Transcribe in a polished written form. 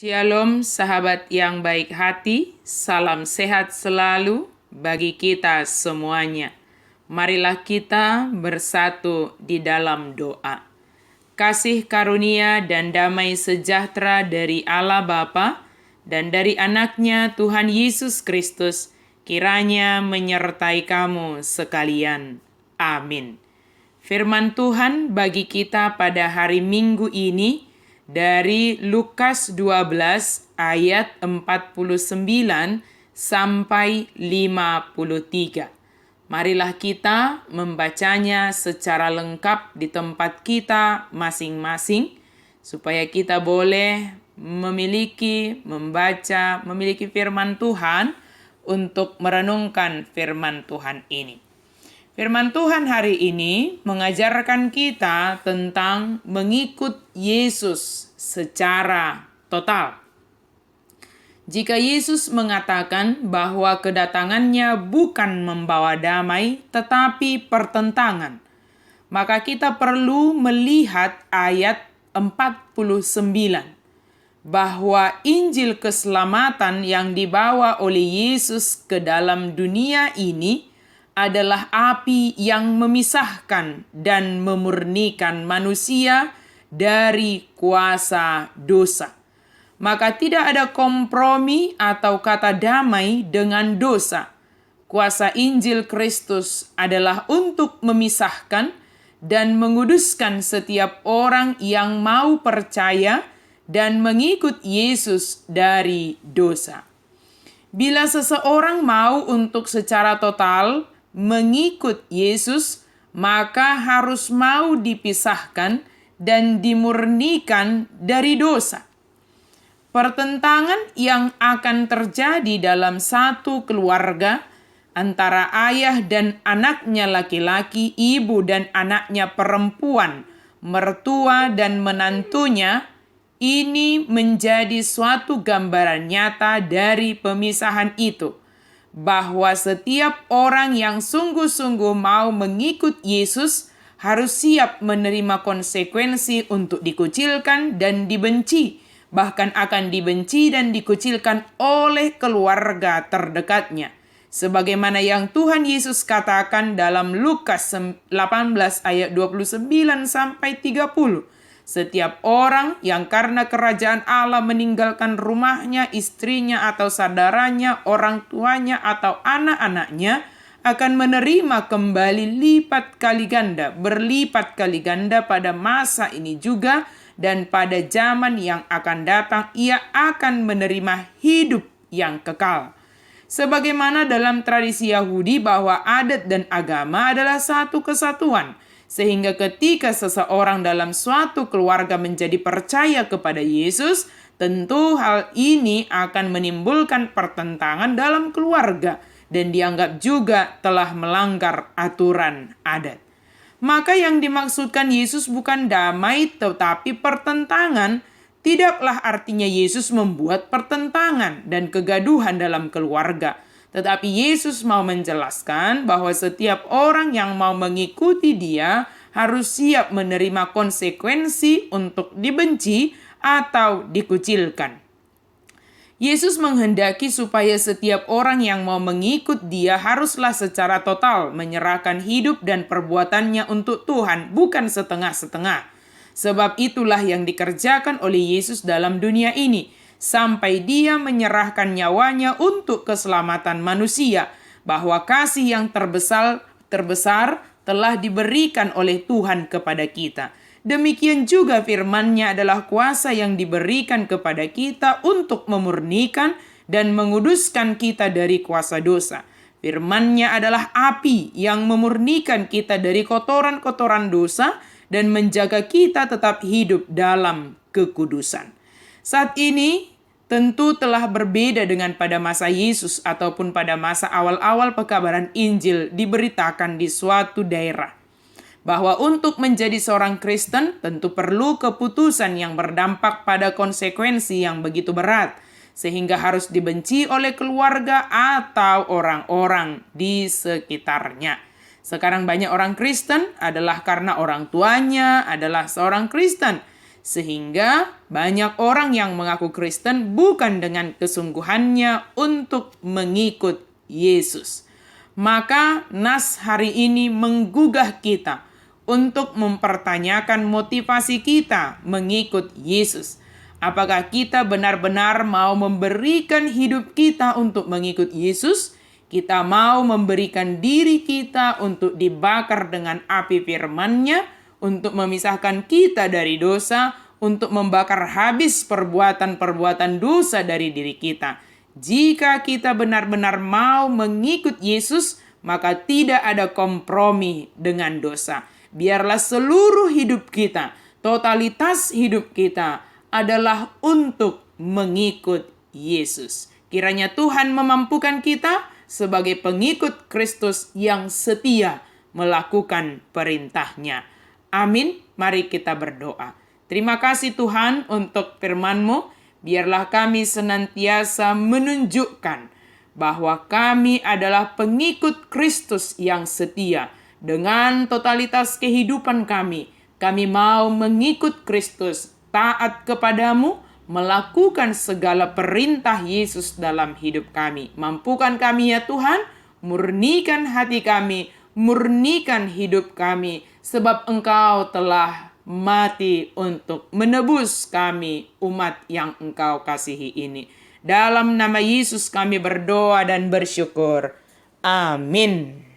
Shalom sahabat yang baik hati, salam sehat selalu bagi kita semuanya. Marilah kita bersatu di dalam doa. Kasih karunia dan damai sejahtera dari Allah Bapa dan dari anaknya Tuhan Yesus Kristus kiranya menyertai kamu sekalian. Amin. Firman Tuhan bagi kita pada hari Minggu ini dari Lukas 12 ayat 49 sampai 53. Marilah kita membacanya secara lengkap di tempat kita masing-masing supaya kita boleh memiliki firman Tuhan untuk merenungkan firman Tuhan ini. Firman Tuhan hari ini mengajarkan kita tentang mengikut Yesus secara total. Jika Yesus mengatakan bahwa kedatangannya bukan membawa damai tetapi pertentangan, maka kita perlu melihat ayat 49 bahwa Injil keselamatan yang dibawa oleh Yesus ke dalam dunia ini adalah api yang memisahkan dan memurnikan manusia dari kuasa dosa. Maka tidak ada kompromi atau kata damai dengan dosa. Kuasa Injil Kristus adalah untuk memisahkan dan menguduskan setiap orang yang mau percaya dan mengikut Yesus dari dosa. Bila seseorang mau untuk secara total mengikut Yesus, maka harus mau dipisahkan dan dimurnikan dari dosa. Pertentangan yang akan terjadi dalam satu keluarga antara ayah dan anaknya laki-laki, ibu dan anaknya perempuan, mertua dan menantunya, ini menjadi suatu gambaran nyata dari pemisahan itu, bahwa setiap orang yang sungguh-sungguh mau mengikut Yesus harus siap menerima konsekuensi untuk dikucilkan dan dibenci, bahkan akan dibenci dan dikucilkan oleh keluarga terdekatnya. Sebagaimana yang Tuhan Yesus katakan dalam Lukas 18 ayat 29 sampai 30. Setiap orang yang karena kerajaan Allah meninggalkan rumahnya, istrinya atau saudaranya, orang tuanya atau anak-anaknya akan menerima kembali berlipat kali ganda pada masa ini juga, dan pada zaman yang akan datang ia akan menerima hidup yang kekal. Sebagaimana dalam tradisi Yahudi bahwa adat dan agama adalah satu kesatuan, sehingga ketika seseorang dalam suatu keluarga menjadi percaya kepada Yesus, tentu hal ini akan menimbulkan pertentangan dalam keluarga dan dianggap juga telah melanggar aturan adat. Maka yang dimaksudkan Yesus bukan damai tetapi pertentangan. Tidaklah artinya Yesus membuat pertentangan dan kegaduhan dalam keluarga. Tetapi Yesus mau menjelaskan bahwa setiap orang yang mau mengikuti Dia harus siap menerima konsekuensi untuk dibenci atau dikucilkan. Yesus menghendaki supaya setiap orang yang mau mengikut Dia haruslah secara total menyerahkan hidup dan perbuatannya untuk Tuhan, bukan setengah-setengah. Sebab itulah yang dikerjakan oleh Yesus dalam dunia ini, sampai Dia menyerahkan nyawanya untuk keselamatan manusia, bahwa kasih yang terbesar telah diberikan oleh Tuhan kepada kita. Demikian juga firman-Nya adalah kuasa yang diberikan kepada kita untuk memurnikan dan menguduskan kita dari kuasa dosa. Firman-Nya adalah api yang memurnikan kita dari kotoran-kotoran dosa dan menjaga kita tetap hidup dalam kekudusan. Saat ini tentu telah berbeda dengan pada masa Yesus ataupun pada masa awal-awal pekabaran Injil diberitakan di suatu daerah. Bahwa untuk menjadi seorang Kristen tentu perlu keputusan yang berdampak pada konsekuensi yang begitu berat, sehingga harus dibenci oleh keluarga atau orang-orang di sekitarnya. Sekarang banyak orang Kristen adalah karena orang tuanya adalah seorang Kristen, Sehingga banyak orang yang mengaku Kristen bukan dengan kesungguhannya untuk mengikut Yesus. Maka nas hari ini menggugah kita untuk mempertanyakan motivasi kita mengikut Yesus. Apakah kita benar-benar mau memberikan hidup kita untuk mengikut Yesus? Kita mau memberikan diri kita untuk dibakar dengan api firman-Nya, untuk memisahkan kita dari dosa, untuk membakar habis perbuatan-perbuatan dosa dari diri kita. Jika kita benar-benar mau mengikut Yesus, maka tidak ada kompromi dengan dosa. Biarlah seluruh hidup kita, totalitas hidup kita adalah untuk mengikut Yesus. Kiranya Tuhan memampukan kita sebagai pengikut Kristus yang setia melakukan perintah-Nya. Amin. Mari kita berdoa. Terima kasih Tuhan untuk firman-Mu. Biarlah kami senantiasa menunjukkan bahwa kami adalah pengikut Kristus yang setia. Dengan totalitas kehidupan kami mau mengikut Kristus, taat kepadamu, melakukan segala perintah Yesus dalam hidup kami. Mampukan kami ya Tuhan, murnikan hati kami, murnikan hidup kami, sebab Engkau telah mati untuk menebus kami, umat yang Engkau kasihi ini. Dalam nama Yesus kami berdoa dan bersyukur. Amin.